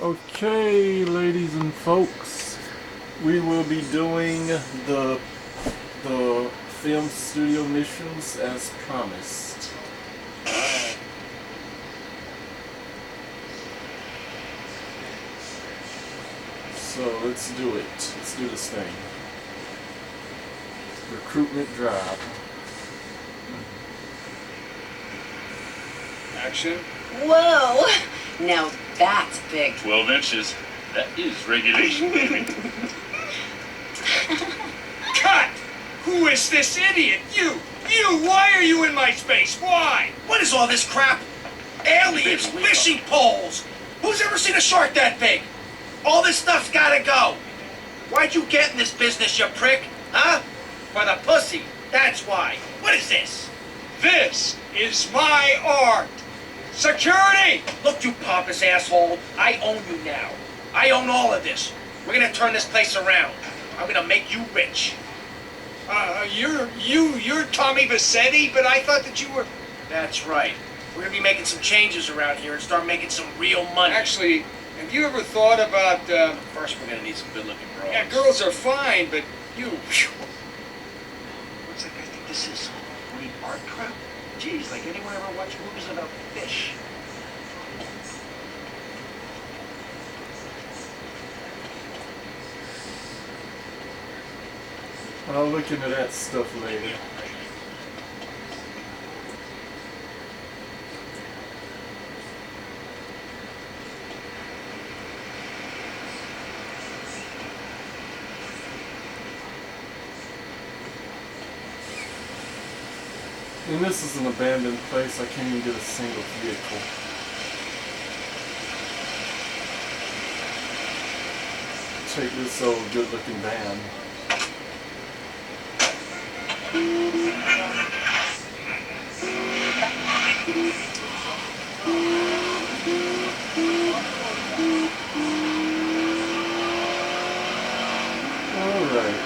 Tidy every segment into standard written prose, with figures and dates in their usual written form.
Okay, ladies and folks, we will be doing the film studio missions as promised. So let's do it. Let's do this thing. Recruitment drive. Action. Whoa! Now that's big. 12 inches. That is regulation, baby. Cut! Who is this idiot? You! Why are you in my space? Why? What is all this crap? Aliens, fishing poles. Who's ever seen a shark that big? All this stuff's gotta go. Why'd you get in this business, you prick? Huh? For the pussy. That's why. What is this? This is my art. Security! Look, you pompous asshole. I own you now. I own all of this. We're gonna turn this place around. I'm gonna make you rich. You're Tommy Vassetti, but I thought that you were... That's right. We're gonna be making some changes around here and start making some real money. Actually, have you ever thought about, First, we're gonna need some good-looking girls. Yeah, girls are fine, but you... Looks like I think this is any art crap. Geez, like anyone ever watch movies about fish? I'll look into that stuff later. And this is an abandoned place. I can't even get a single vehicle. Take this old good-looking van. All right.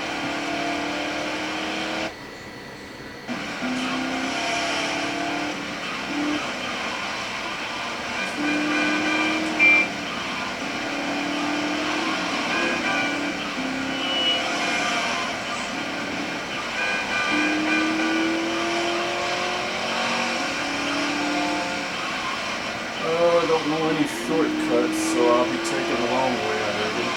I don't know any shortcuts, so I'll be taking the long way, I reckon.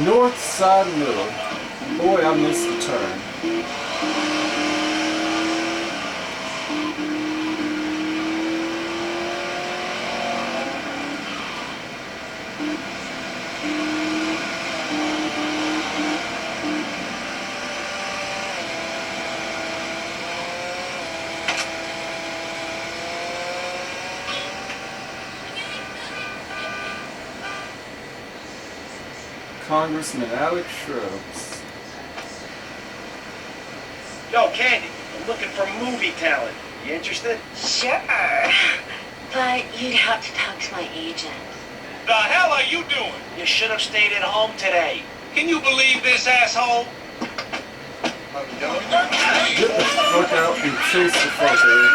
North side middle. Boy, I missed the turn. Congressman Alex Shrubs. Yo, Candy, I'm looking for movie talent. You interested? Sure. But you'd have to talk to my agent. The hell are you doing? You should have stayed at home today. Can you believe this asshole? Get the fuck out and chase the fucker.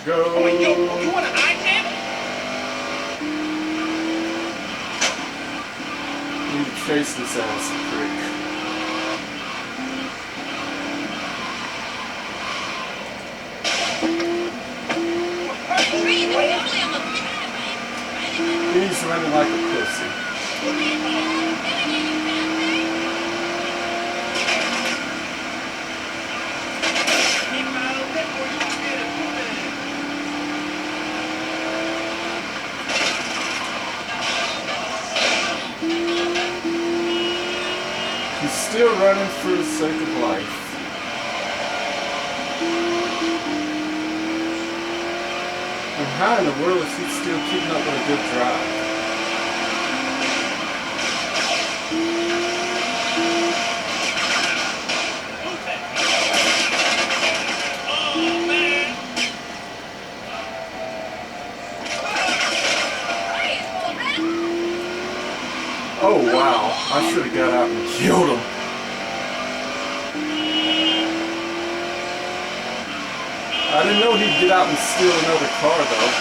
Go. Wait, yo, you want to hide him? Need to chase this ass prick. He's running like a pussy. He's still running for the sake of life. And how in the world is he still keeping up with a good drive? Oh wow, I should have got out and killed him. I didn't know he'd get out and steal another car, though.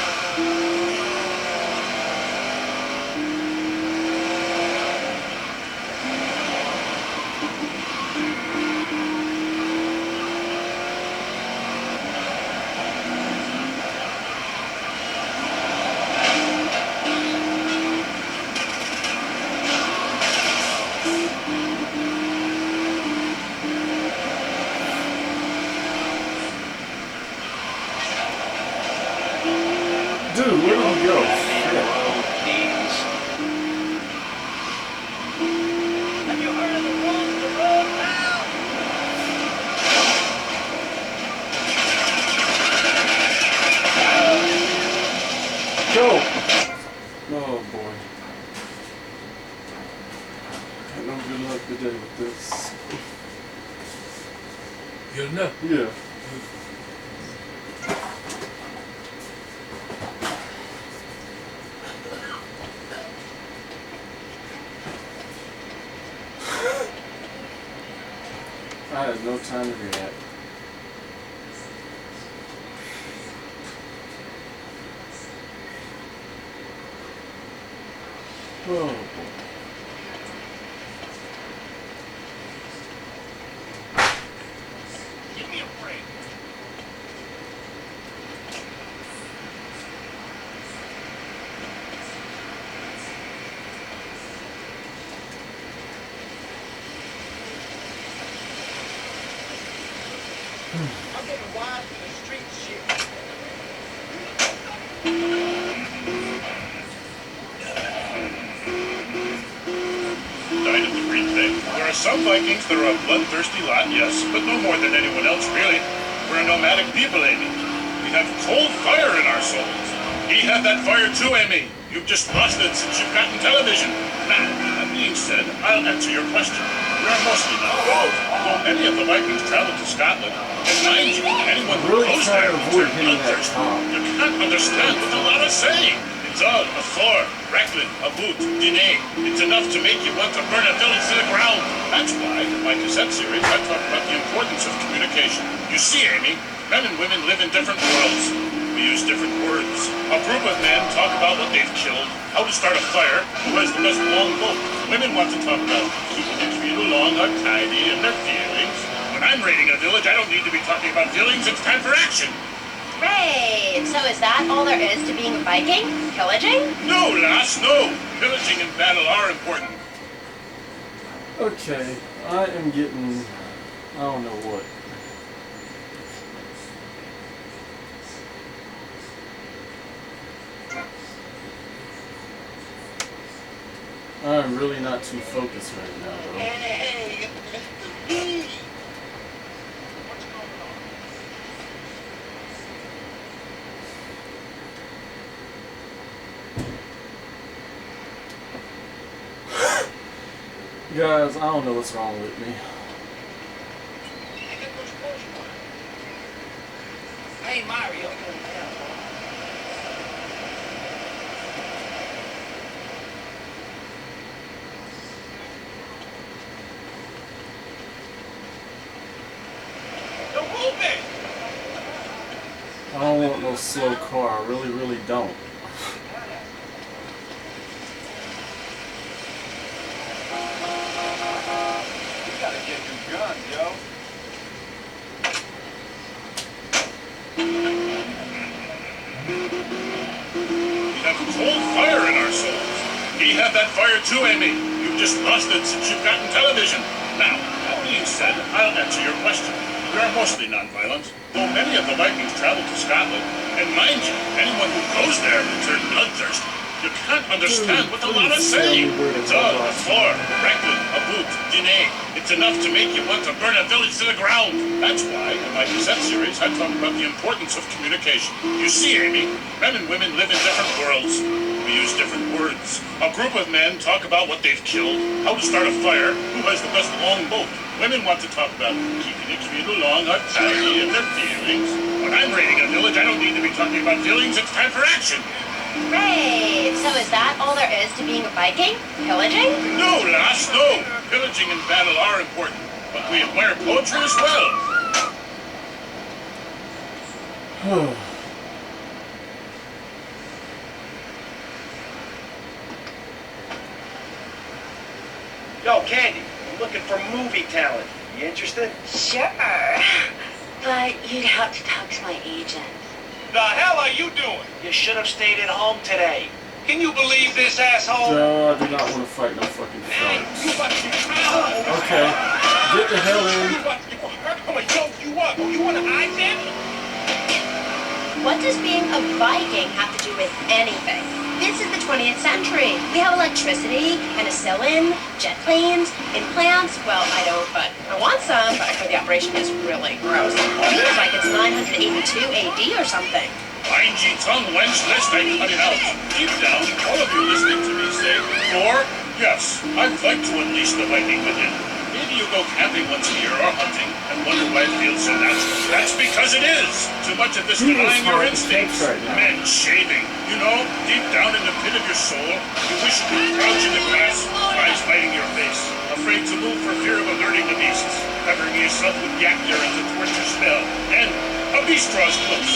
Dude, where did he go? Shit. Have you heard of the rules of the road now? Go! Oh boy. Got no good luck today with this. Good enough. Yeah. I had no time to react. Oh boy. Give me a break. I'm getting wild in the street shit. Died of the green thing. There are some Vikings that are a bloodthirsty lot, yes, but no more than anyone else, really. We're a nomadic people, Amy. We have cold fire in our souls. He had that fire too, Amy. You've just lost it since you've gotten television. Now, that being said, I'll answer your question. We are mostly not both, though many of the Vikings traveled to Scotland. And mind you, anyone who Really goes trying there to will avoid turn hitting that bloodthirsty. top. You can't understand what the lot is saying. It's all a Thor, Recklin, a boot, Dine. It's enough to make you want to burn a village to the ground. That's why, in my cassette series, I talk about the importance of communication. You see, Amy, men and women live in different worlds. We use different words. A group of men talk about what they've killed, how to start a fire, who has the best longbow. Women want to talk about keeping their feet along or tidy and their feelings. When I'm raiding a village, I don't need to be talking about feelings. It's time for action. Great! So is that all there is to being a Viking? Pillaging? No, lass, no. Pillaging and battle are important. Okay, I am getting... I don't know what. I'm really not too focused right now, though. Hey, Mr. B. What's going on? Guys, I don't know what's wrong with me. I got those clothes you want. Hey, Mario. Don't move it! I don't want no slow car. I really, really don't. You gotta get new guns, yo. We have cold fire in our souls. He had that fire too, Amy. You've just lost it since you've gotten television. Now, that being said, I'll answer your question. We are mostly non-violent, though many of the Vikings traveled to Scotland. And mind you, anyone who goes there will turn bloodthirsty. You can't understand what the lot is saying. It's all a Thor, Recklin, a boot, Dine. It's enough to make you want to burn a village to the ground. That's why, in my cassette series, I talk about the importance of communication. You see, Amy, men and women live in different worlds. We use different words. A group of men talk about what they've killed, how to start a fire, who has the best longbow. Women want to talk about keeping their feet along or tidy and their feelings. When I'm raiding a village, I don't need to be talking about feelings. It's time for action. Great! So is that all there is to being a Viking? Pillaging? No, lass, no. Pillaging and battle are important, but we admire poetry as well. Yo, Candy, I'm looking for movie talent. You interested? Sure. But you'd have to talk to my agent. The hell are you doing? You should have stayed at home today. Can you believe this asshole? I do not want to fight no fucking Hey, you fights. about to get caught. Okay, get the hell You in. about to get hurt. I'm gonna yoke you up. Oh, you want an eye candy? What does being a Viking have to do with anything? This is the 20th century. We have electricity, penicillin, jet planes, implants. Well, I don't, but I want some, but I heard the operation is really gross. It feels like it's 982 AD or something. Mind ye tongue, wench, lest I cut it out. Deep down, all of you listening to me say, "For, yes, I'd like to unleash the Viking within." Maybe you go camping once a year or hunting and wonder why it feels so natural. That's because it is. Too much of this denying your instincts. Men shaving. You know, deep down in the pit of your soul, you wish you could crouch in the grass, eyes biting your face, afraid to move for fear of alerting the beasts, covering yourself with yak urine to thwart your smell. And a beast draws close.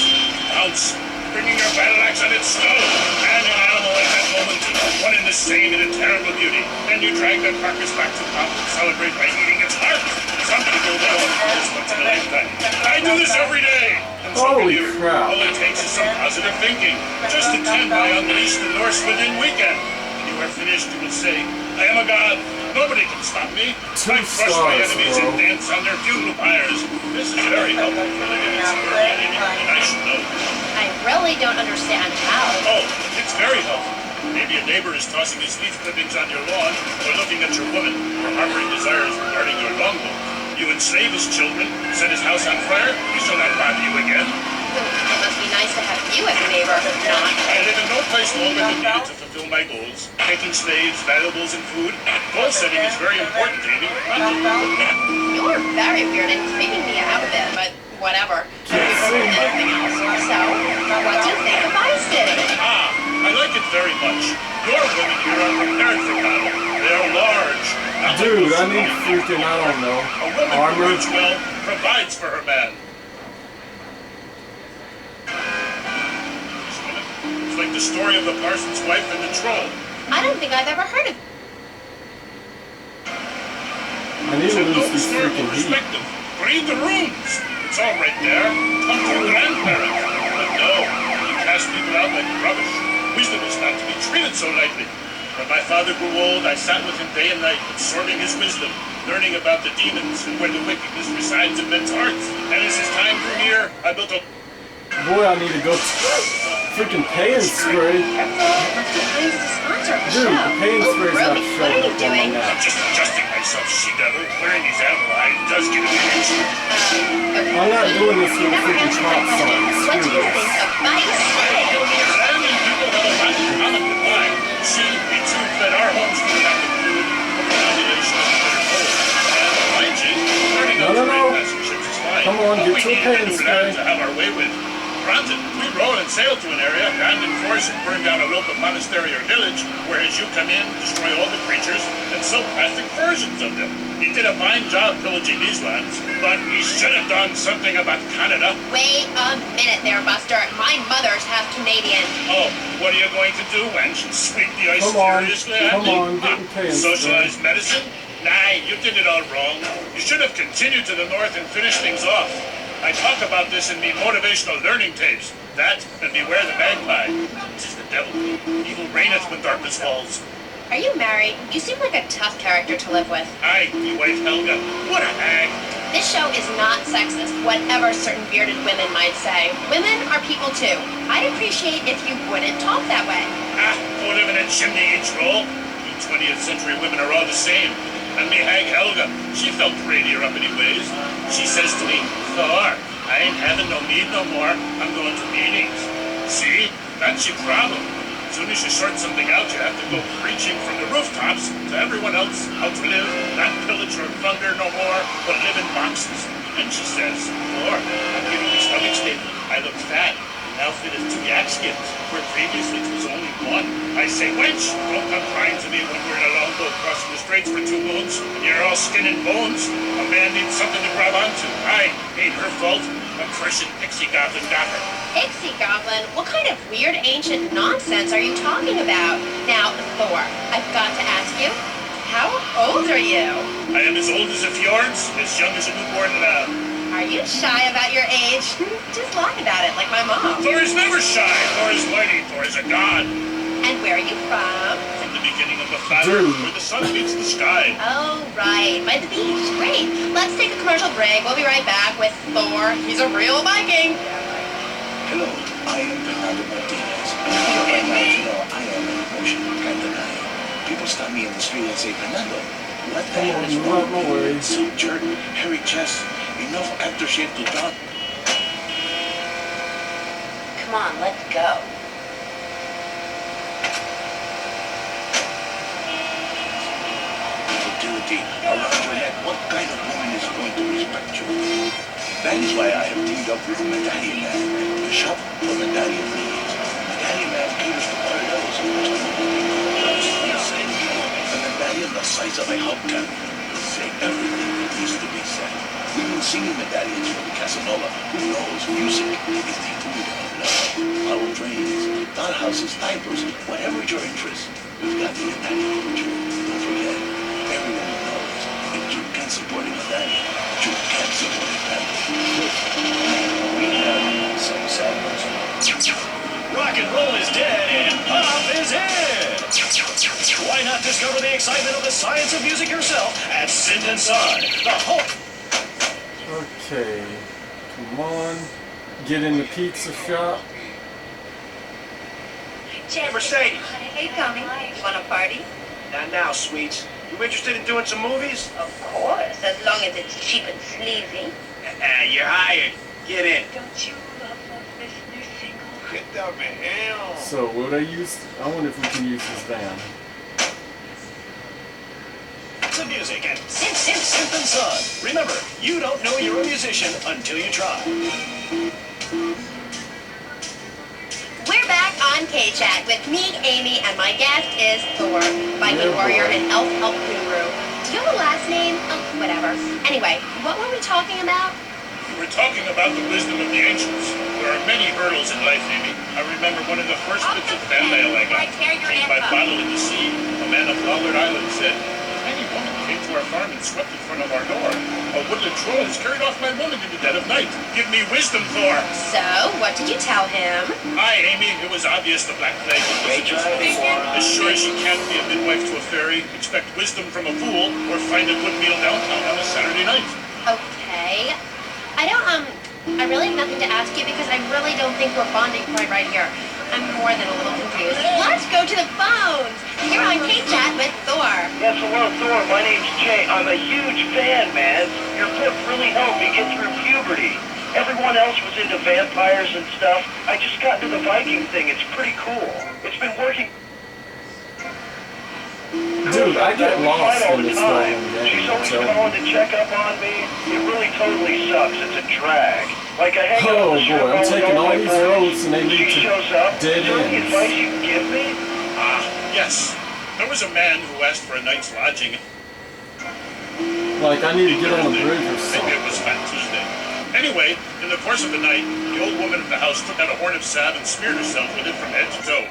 Pounce, bringing your battle axe on its snow. And an animal at that moment, one and the same in a terrible beauty. Then you drag that carcass back to camp and celebrate by eating its heart. Some people don't do this once in a lifetime. I do this every day. And so Holy will you. crap. All it takes is some positive thinking. Just attend my Unleash the Norse Within weekend. When you are finished, you will say, "I am a god. Nobody can stop me. I crush my enemies and dance on their funeral pyres." This is very helpful for living in suburbia, and I should know. I really don't understand how. Oh, it's very helpful. Maybe a neighbor is tossing his leaf clippings on your lawn, or looking at your woman, or harboring desires regarding your longboat. You enslave his children, set his house on fire, he shall not bother you again. It must be nice to have you as a neighbor, not. I live in no place longer than needed to fulfill my goals. Taking slaves, valuables, and food. Goal setting is very important, Davy. You're very weird and creeping me out a bit, but whatever. Anything else? So, what do you think of Vice City? Ah, I like it very much. Your women here are prepared for battle. They are large. Not like Dude, those I need small freaking, I don't know, A woman who armor. lives well provides for her man. It's like the story of the parson's wife and the troll. I don't think I've ever heard of. I need It's to a lose no this historical freaking heat. perspective. Read the runes. It's all right there. Come to your grandparents. But no, you cast people out like rubbish. Wisdom is not to be treated so lightly. When my father grew old, I sat with him day and night, absorbing his wisdom, learning about the demons and where the wickedness resides in men's hearts. And as his time drew near, I built a... Boy, I need to go freaking pay and spray. Must be trying to sponsor the Dude, show. the pain Oh, spray's not Ruby, what showing are you up on my doing? map. I'm just adjusting myself, she-devil. Wearing these animal eyes does get a bit itchy. Okay. I'm not doing this with You the never freaking answered my top question. signs. What do Screw you this. think of Vice City? Land and people have a lot in common with mine. She, it's true that our homes do have the food, the population, and the cold. And mind you, learning how to No. trade passengers is fine. Come on, But get we to a need pain a new spray. land to have our way with. Granted, we roll and sail to an area, land in force and burn down a local monastery or village, whereas you come in, destroy all the creatures, and sell plastic versions of them. He did a fine job pillaging these lands, but he should have done something about Canada. Wait a minute there, Buster. My mother's half Canadian. Oh, what are you going to do, wench? Sweep the ice Come on, furiously at come me? on, get in pain, Socialized medicine? Nah, you did it all wrong. You should have continued to the north and finished things off. I talk about this in me motivational learning tapes. That, and beware the magpie. This is the devil. Evil reigneth when darkness falls. Are you married? You seem like a tough character to live with. Aye, me wife Helga. What a hag. This show is not sexist, whatever certain bearded women might say. Women are people too. I'd appreciate if you wouldn't talk that way. Ah, go live in a chimney, each roll. You 20th century women are all the same. And me hag Helga, she felt prettier up anyways. She says to me, "Thor, I ain't having no meat no more. I'm going to meetings." See? That's your problem. As soon as you sort something out, you have to go preaching from the rooftops to everyone else how to live, not pillage or plunder no more, but live in boxes. And she says, "Thor, I'm getting my stomach stable. I look fat. Now fit as 2 yak skins, where previously it was only 1. I say, wench, don't come crying to me when we're in a longboat crossing the straits for 2 moons, and you're all skin and bones. A man needs something to grab onto. Aye, right. Ain't her fault. A cursed pixie goblin got her. Pixie Goblin? What kind of weird ancient nonsense are you talking about? Now, Thor, I've got to ask you, how old are you? I am as old as a fjords, as young as a newborn lamb. Are you shy about your age? Just lie about it, like my mom. Thor is never shy. Thor is mighty. Thor is a god. And where are you from? From the beginning of the fire, where the sun meets the sky. Oh, right, by the beach. Great. Let's take a commercial break. We'll be right back with Thor. He's a real Viking. Hello, I am Fernando Martinez. You're right now to know I am an emotional kind of guy. People stop me in the street and say, Fernando, what the hell is wrong with you? Some jerk, hairy chest, enough aftershave to talk. Come on, let's go. Futility around your neck. What kind of woman is going to respect you? That is why I have teamed up with Medallion Man, the shop for Medallion needs. Medallion Man caters to all levels of customer. A medallion the size of a hubcap will say everything that needs to be said. We've been singing medallions for the Casanova. Who knows? Music is the food of love. Model trains, dollhouses, diapers, whatever your interest, we've got the medallion for you. Don't forget, everyone knows if you can support a medallion, you can support a family. We have some samples. Rock and roll is dead and pop is in. Why not discover the excitement of the science of music yourself at Sin and Son, the whole... Okay, come on. Get in the pizza shop. Hey, Mercedes. Hey, Tommy. You want a party? Not now, sweets. You interested in doing some movies? Of course, as long as it's cheap and sleazy. You're hired. Get in. Don't you love this new single? Get the hell. So, will I wonder if we can use this van. of music at Synth and Son. Remember, you don't know you're a musician until you try. We're back on K-Chat with me, Amy, and my guest is Thor, Viking warrior and elf guru. Do you have a last name? Oh, whatever. Anyway, what were we talking about? We were talking about the wisdom of the ancients. There are many hurdles in life, Amy. I remember one of the first bits of fan mail I got. Take my bottle in the sea. A man of Lallard Island said, "A tiny woman came to our farm and swept in front of our door. A woodland troll has carried off my woman in the dead of night. Give me wisdom, Thor." So, what did you tell him? Hi, Amy. It was obvious the Black Plague was as sure as you can't be a midwife to a fairy, expect wisdom from a fool, or find a good meal downtown on a Saturday night. Okay. I really have nothing to ask you because I really don't think we're bonding quite right here. I'm more than a little confused. Let's go to the phones. You're on K-Chat with Thor. Yes, hello, Thor. My name's Jay. I'm a huge fan, man. Your book really helped me get through puberty. Everyone else was into vampires and stuff. I just got into the Viking thing. It's pretty cool. It's been working. Dude, I get lost in this time. game. She's always calling to check up on me. It really totally sucks. It's a drag. Like I hang out Oh on the strip boy, I'm with taking all my these boys. roads and they lead She to shows up. dead Is there any ends. advice you can give me? Yes. There was a man who asked for a night's lodging. Like, I need to get on the bridge or Maybe it was something. Fat Tuesday. Anyway, in the course of the night, the old woman of the house took out a horn of salve and smeared herself with it from head to toe.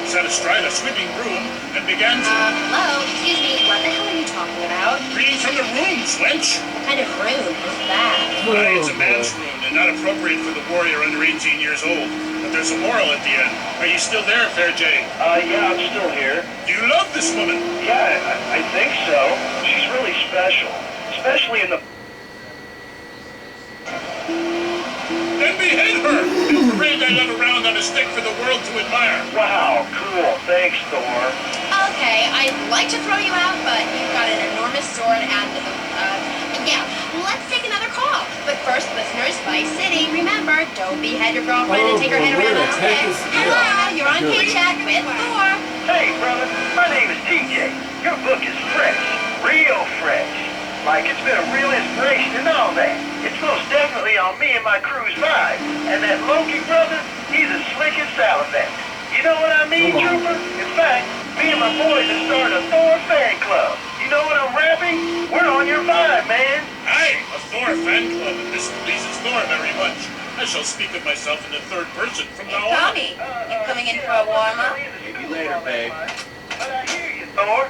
Sat astride a sweeping broom and began to Hello? Excuse me, what the hell are you talking about? read from the rooms, wench. What kind of room is that? Why, it's a man's room and not appropriate for the warrior under 18 years old. But there's a moral at the end. Are you still there, Fair Jay? Yeah, I'm still here. Do you love this woman? Yeah, I think so. She's really special. Especially in the... Then behead her and parade that love around on a stick for the world to admire. Wow, cool. Thanks, Thor. Okay, I'd like to throw you out, but you've got an enormous sword and, yeah. Let's take another call. But first, listeners, Vice City, remember, don't behead your girlfriend and take her head around on a stick. Hello, you're on K-Chat with Thor. Hey, brother. My name is TJ. Your book is fresh. Real fresh. Like, it's been a real inspiration and all that. It's most definitely on me and my crew's vibe. And that Loki brother, he's as slick as Salivex. You know what I mean, Trooper? In fact, me and my boys have started a Thor fan club. You know what I'm rapping? We're on your Thor fan club, and this pleases Thor very much. I shall speak of myself in the third person from now on. Tommy, you coming in for a warm-up? Maybe later, babe. But I hear you, Thor.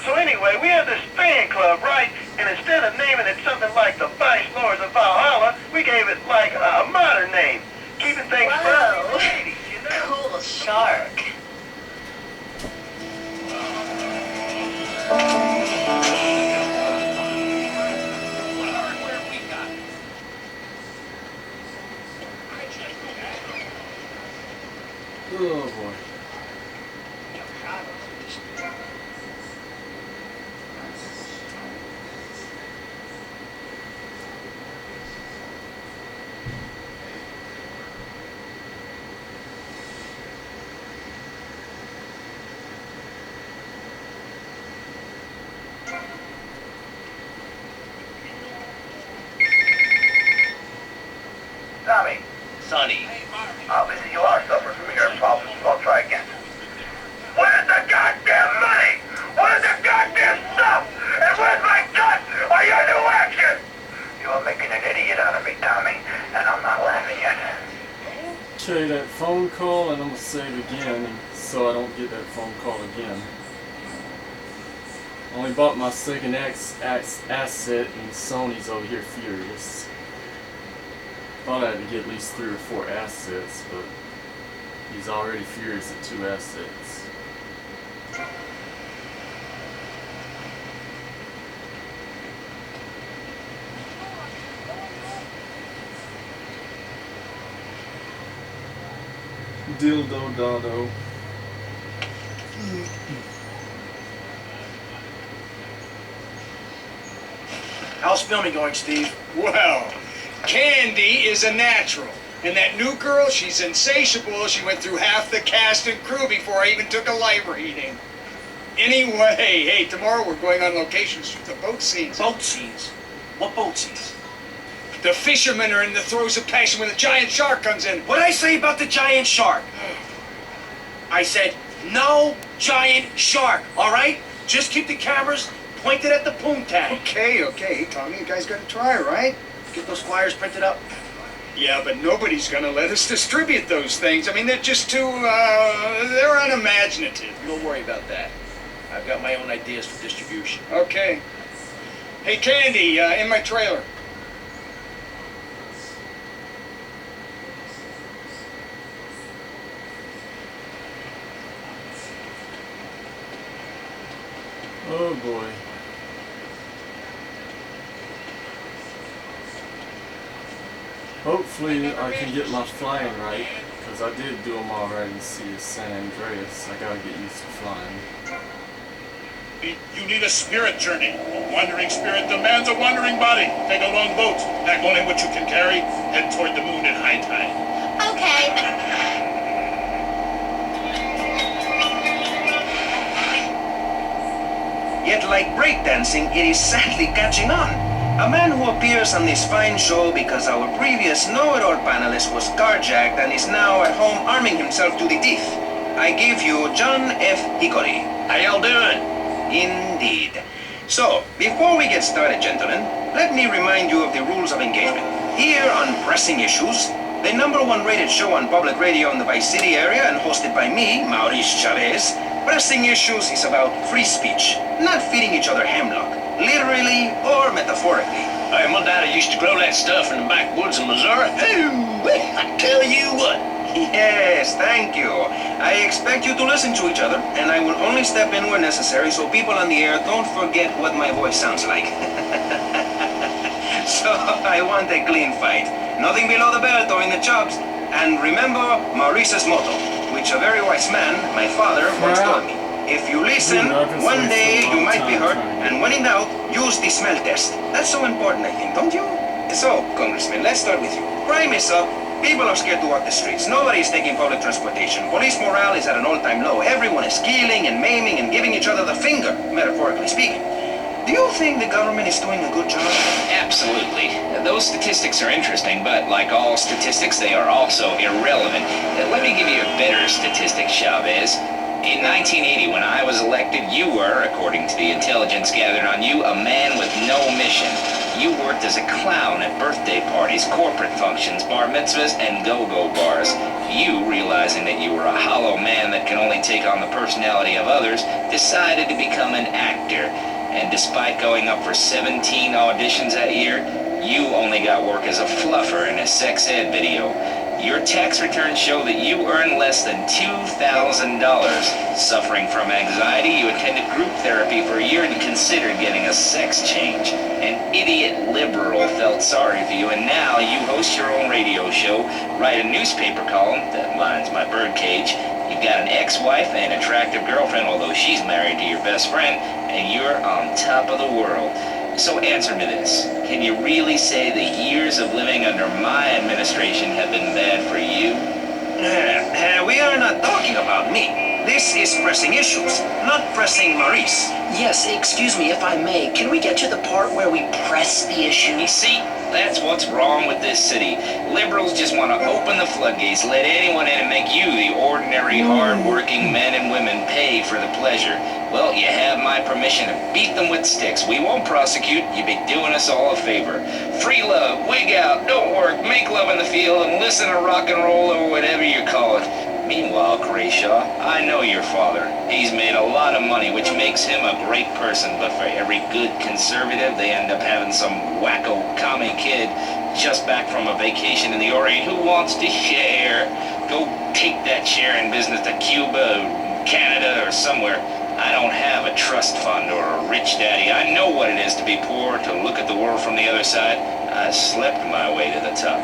So anyway, we have this fan club, right? And instead of naming it something like the Vice Lords of Valhalla, we gave it like a modern name. Keeping things friendly for ladies, you know? Cool shark. Oh boy. Tommy, Sonny. obviously you are suffering from ear problems, so I'll try again. Where's the goddamn money? Where's the goddamn stuff? And where's my cut? Are you new action? You are making an idiot out of me, Tommy, and I'm not laughing yet. Okay, that phone call, and I'm gonna say it again so I don't get that phone call again. Only bought my second asset, and Sony's over here furious. Thought I had to get at least 3 or 4 assets, but he's already furious at 2 assets. Dildo dado. How's filming going, Steve? Well, Candy is a natural. And that new girl, she's insatiable. She went through half the cast and crew before I even took a light reading. Anyway, hey, tomorrow we're going on location to shoot the boat scenes. Boat scenes? What boat scenes? The fishermen are in the throes of passion when the giant shark comes in. What'd I say about the giant shark? I said, no giant shark, all right? Just keep the cameras pointed at the poontang. Okay, Tommy, you guys gotta try, right? Get those flyers printed up. Yeah, but nobody's gonna let us distribute those things. I mean, they're just too, they're unimaginative. Don't worry about that. I've got my own ideas for distribution. Okay. Hey, Candy, in my trailer. Oh boy. Hopefully I can get my flying right, because I did do them already in Sea of San Andreas. I gotta get used to flying. You need a spirit journey. A wandering spirit demands a wandering body. Take a long boat, pack only what you can carry, head toward the moon at high tide. Okay. Yet like breakdancing, it is sadly catching on. A man who appears on this fine show because our previous know-it-all panelist was carjacked and is now at home arming himself to the teeth. I give you John F. Hickory. How y'all doing? Indeed. So, before we get started, gentlemen, let me remind you of the rules of engagement. Here on Pressing Issues, the #1 rated show on public radio in the Vice City area and hosted by me, Maurice Chavez, Pressing Issues is about free speech, not feeding each other hemlock, literally or metaphorically. Hey, my daddy used to grow that stuff in the backwoods of Missouri. Ooh, I tell you what. Yes, thank you. I expect you to listen to each other, and I will only step in where necessary so people on the air don't forget what my voice sounds like. So I want a clean fight. Nothing below the belt or in the chops. And remember Maurice's motto, which a very wise man, my father, once told me. If you listen, one day you might be hurt, and when in doubt, use the smell test. That's so important, I think, don't you? So, Congressman, let's start with you. Crime is up. People are scared to walk the streets. Nobody is taking public transportation. Police morale is at an all-time low. Everyone is killing and maiming and giving each other the finger, metaphorically speaking. Do you think the government is doing a good job? Absolutely. Those statistics are interesting, but like all statistics, they are also irrelevant. Let me give you a better statistic, Chavez. In 1980, when I was elected, you were, according to the intelligence gathered on you, a man with no mission. You worked as a clown at birthday parties, corporate functions, bar mitzvahs, and go-go bars. You, realizing that you were a hollow man that can only take on the personality of others, decided to become an actor. And despite going up for 17 auditions that year, you only got work as a fluffer in a sex ed video. Your tax returns show that you earn less than $2,000. Suffering from anxiety, you attended group therapy for a year and considered getting a sex change. An idiot liberal felt sorry for you, and now you host your own radio show, write a newspaper column that lines my birdcage. You've got an ex-wife and attractive girlfriend, although she's married to your best friend, and you're on top of the world. So answer me this. Can you really say the years of living under my administration have been bad for you? We are not talking about me. This is pressing issues, not pressing Maurice. Yes, excuse me if I may. Can we get to the part where we press the issue? You see, that's what's wrong with this city. Liberals just want to open the floodgates, let anyone in and make you, the ordinary, hard-working men and women, pay for the pleasure. Well, you have my permission to beat them with sticks. We won't prosecute. You'd be doing us all a favor. Free love, wig out, don't work, make love in the field, and listen to rock and roll or whatever you call it. Meanwhile, Grayshaw, I know your father. He's made a lot of money, which makes him a great person, but for every good conservative, they end up having some wacko commie kid just back from a vacation in the Orient who wants to share. Go take that sharing business to Cuba, Canada, or somewhere. I don't have a trust fund or a rich daddy. I know what it is to be poor, to look at the world from the other side. I slept my way to the top.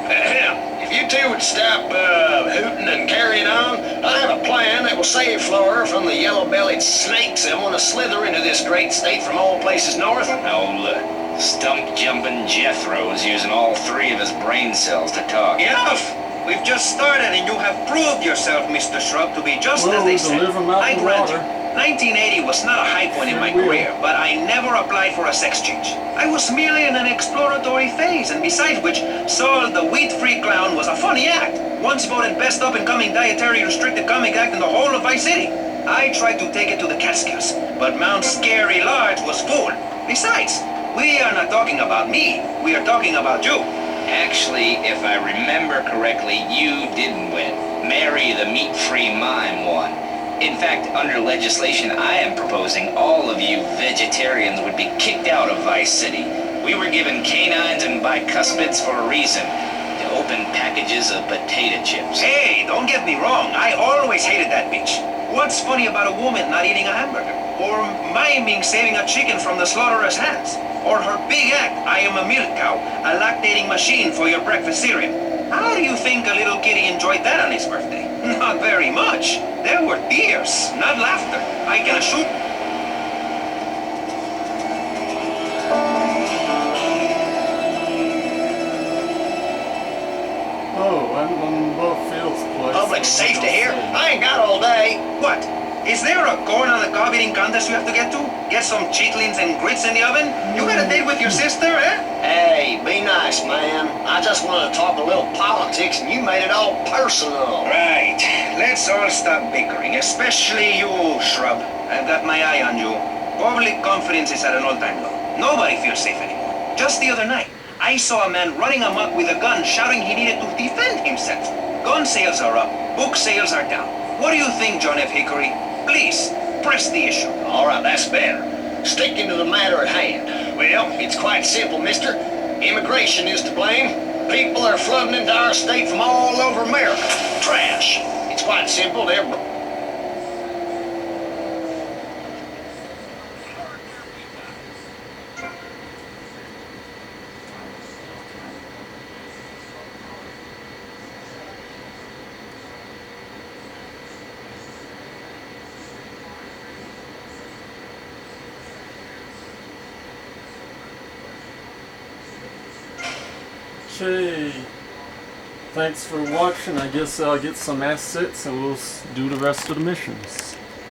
If you two would stop hooting and carrying on, I have a plan that will save Flora from the yellow-bellied snakes that want to slither into this great state from all places north. Oh, stump-jumping Jethro's using all three of his brain cells to talk. Enough! We've just started and you have proved yourself, Mr. Shrub, to be just as they said. I grant you. 1980 was not a high point in my career, but I never applied for a sex change. I was merely in an exploratory phase, and besides which, Saul the wheat-free clown was a funny act. Once voted best up-and-coming dietary restricted comic act in the whole of Vice City. I tried to take it to the Catskills, but Mount Scary Large was full. Besides, we are not talking about me, we are talking about you. Actually, if I remember correctly, you didn't win. Mary the meat-free mime won. In fact, under legislation I am proposing, all of you vegetarians would be kicked out of Vice City. We were given canines and bicuspids for a reason, to open packages of potato chips. Hey, don't get me wrong, I always hated that bitch. What's funny about a woman not eating a hamburger? Or miming saving a chicken from the slaughteurer's hands? Or her big act, I am a milk cow, a lactating machine for your breakfast cereal. How do you think a little kitty enjoyed that on his birthday? Not very much. There were tears, not laughter. I can assure. Oh, I'm on Bob Field's place. Public safety here? I ain't got all day. What? Is there a corn on the cob eating contest you have to get to? Get some chitlins and grits in the oven? You got a date with your sister, eh? Hey, be nice, man. I just wanted to talk a little politics, and you made it all personal. Right. Let's all stop bickering, especially you, Shrub. I've got my eye on you. Public confidence is at an all-time low. Nobody feels safe anymore. Just the other night, I saw a man running amok with a gun, shouting he needed to defend himself. Gun sales are up. Book sales are down. What do you think, John F. Hickory? Please, press the issue. All right, that's better. Sticking to the matter at hand. Well, it's quite simple, mister. Immigration is to blame. People are flooding into our state from all over America. Trash. It's quite simple. They're... Okay, thanks for watching. I guess I'll get some assets and we'll do the rest of the missions.